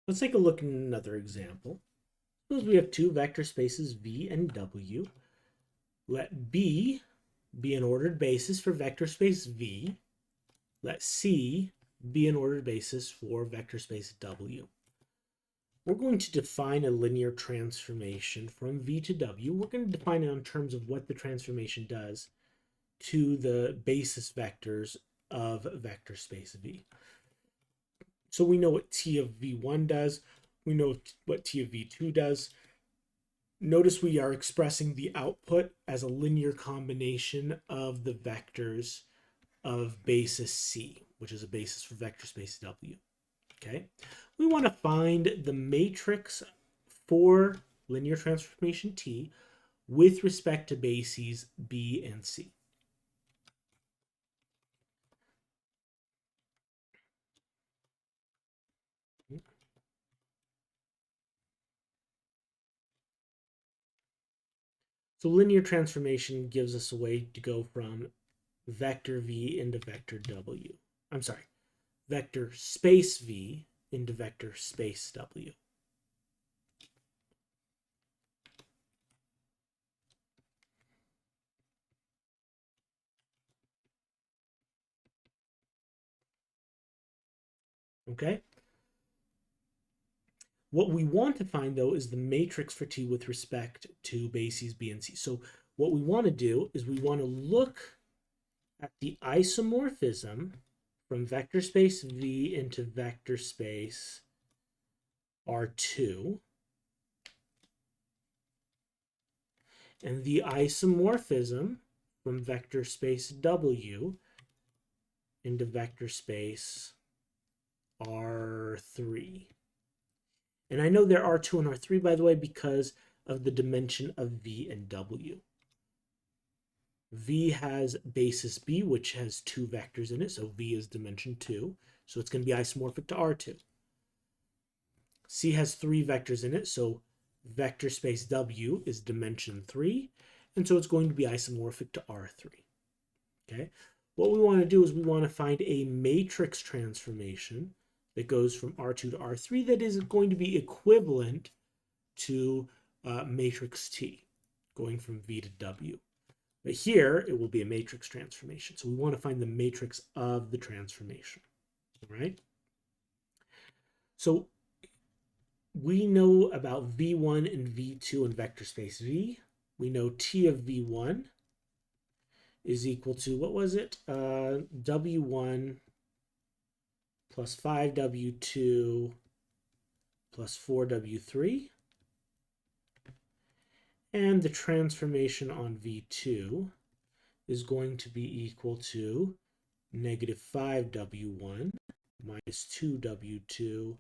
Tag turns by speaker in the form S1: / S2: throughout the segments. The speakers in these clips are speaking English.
S1: Let's take a look at another example. Suppose we have two vector spaces V and W. Let B be an ordered basis for vector space V. Let C be an ordered basis for vector space W. We're going to define a linear transformation from V to W. We're going to define it in terms of what the transformation does to the basis vectors of vector space V. So we know what T of V1 does. We know what T of V2 does. Notice we are expressing the output as a linear combination of the vectors of basis C, which is a basis for vector space W. Okay, we want to find the matrix for linear transformation T with respect to bases B and C. So linear transformation gives us a way to go from vector V into vector W. I'm sorry, vector space V into vector space W. Okay? What we want to find, though, is the matrix for T with respect to bases B and C. So what we want to do is we want to look at the isomorphism from vector space V into vector space R2, and the isomorphism from vector space W into vector space R3. And I know there are R2 and R3, by the way, because of the dimension of V and W. V has basis B, which has two vectors in it, so V is dimension 2, so it's going to be isomorphic to R2. C has three vectors in it, so vector space W is dimension 3, and so it's going to be isomorphic to R3. Okay, what we want to do is we want to find a matrix transformation that goes from R2 to R3 that is going to be equivalent to matrix T, going from V to W. But here, it will be a matrix transformation. So we want to find the matrix of the transformation, all right? So we know about V1 and V2 in vector space V. We know T of V1 is equal to, what was it? W1 plus 5W2 plus 4W3. And the transformation on V2 is going to be equal to negative 5W1 minus 2W2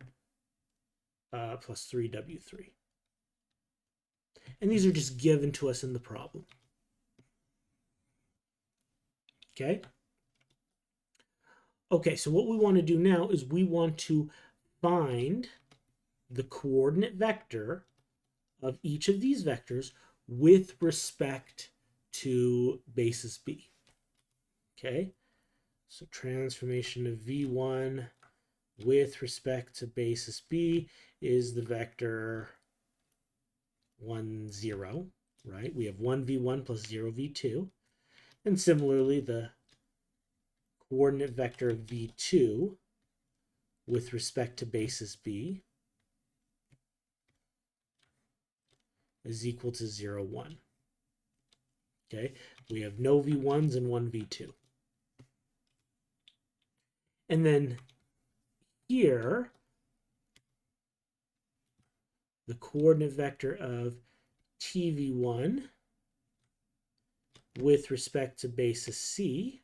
S1: plus 3W3. And these are just given to us in the problem. Okay? Okay, so what we want to do now is we want to find the coordinate vector of each of these vectors with respect to basis B. Okay, so transformation of V1 with respect to basis B is the vector 1, 0, right? We have 1V1 plus 0V2. And similarly, the coordinate vector of V2 with respect to basis B is equal to 0, 1. Okay, we have no V1s and one V2. And then here, the coordinate vector of TV1 with respect to basis C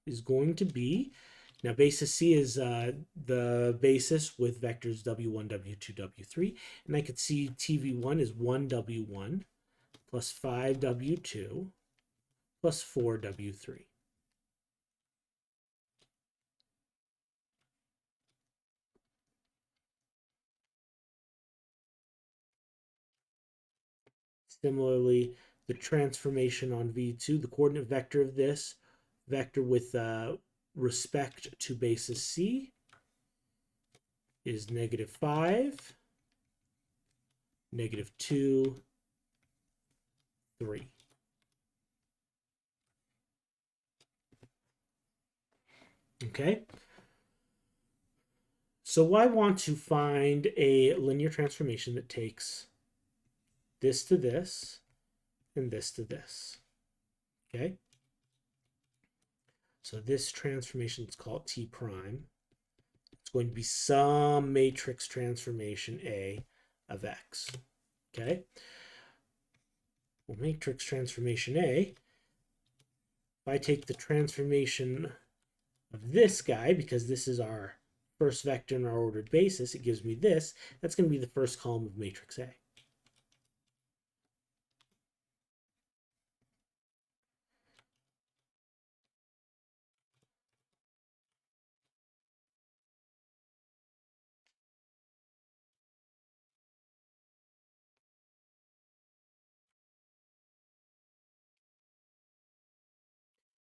S1: is going to be, now basis C is the basis with vectors W1, W2, W3, and I could see TV1 is 1W1 plus 5W2 plus 4W3. Similarly, the transformation on V2, the coordinate vector of this vector with respect to basis C is -5, -2, 3. Okay. So I want to find a linear transformation that takes this to this and this to this. Okay. So this transformation is called T prime. It's going to be some matrix transformation A of X. Okay. Well, matrix transformation A, if I take the transformation of this guy, because this is our first vector in our ordered basis, it gives me this. That's going to be the first column of matrix A.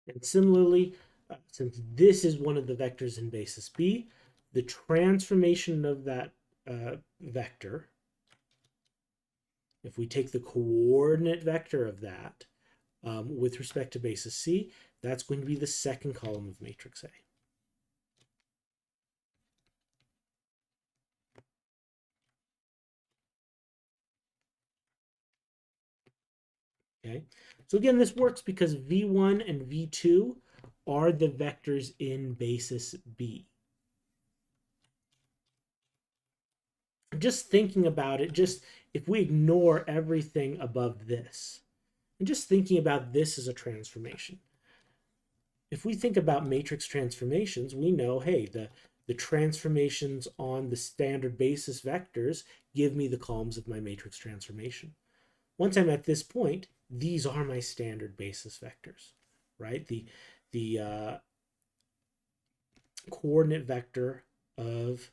S1: And similarly, since this is one of the vectors in basis B, the transformation of that vector, if we take the coordinate vector of that with respect to basis C, that's going to be the second column of matrix A. Okay, so again, this works because V1 and V2 are the vectors in basis B. Just thinking about it, just if we ignore everything above this, and just thinking about this as a transformation. If we think about matrix transformations, we know, hey, the transformations on the standard basis vectors give me the columns of my matrix transformation. Once I'm at this point, these are my standard basis vectors, right? The coordinate vector of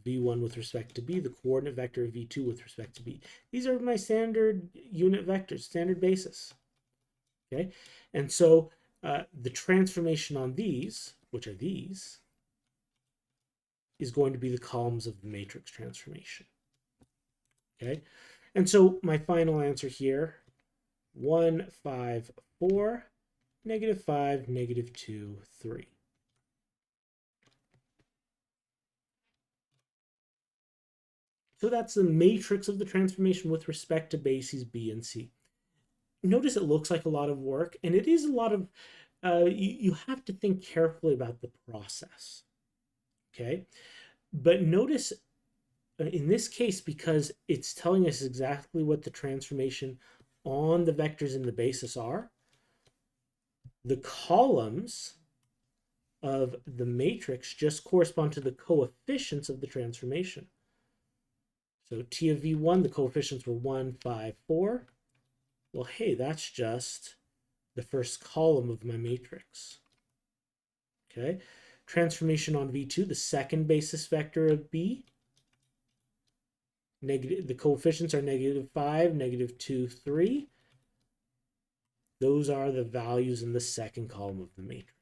S1: V1 with respect to B, the coordinate vector of V2 with respect to B. These are my standard unit vectors, standard basis. Okay, and so the transformation on these, which are these, is going to be the columns of the matrix transformation. Okay, and so my final answer here, 1, 5, 4, -5, -2, 3. So that's the matrix of the transformation with respect to bases B and C. Notice it looks like a lot of work, and it is a lot of, you have to think carefully about the process. Okay, but notice in this case, because it's telling us exactly what the transformation on the vectors in the basis are, the columns of the matrix just correspond to the coefficients of the transformation. So T of V1, the coefficients were 1, 5, 4. Well, hey, that's just the first column of my matrix. Okay, transformation on V2, the second basis vector of B. The coefficients are -5, -2, 3. Those are the values in the second column of the matrix.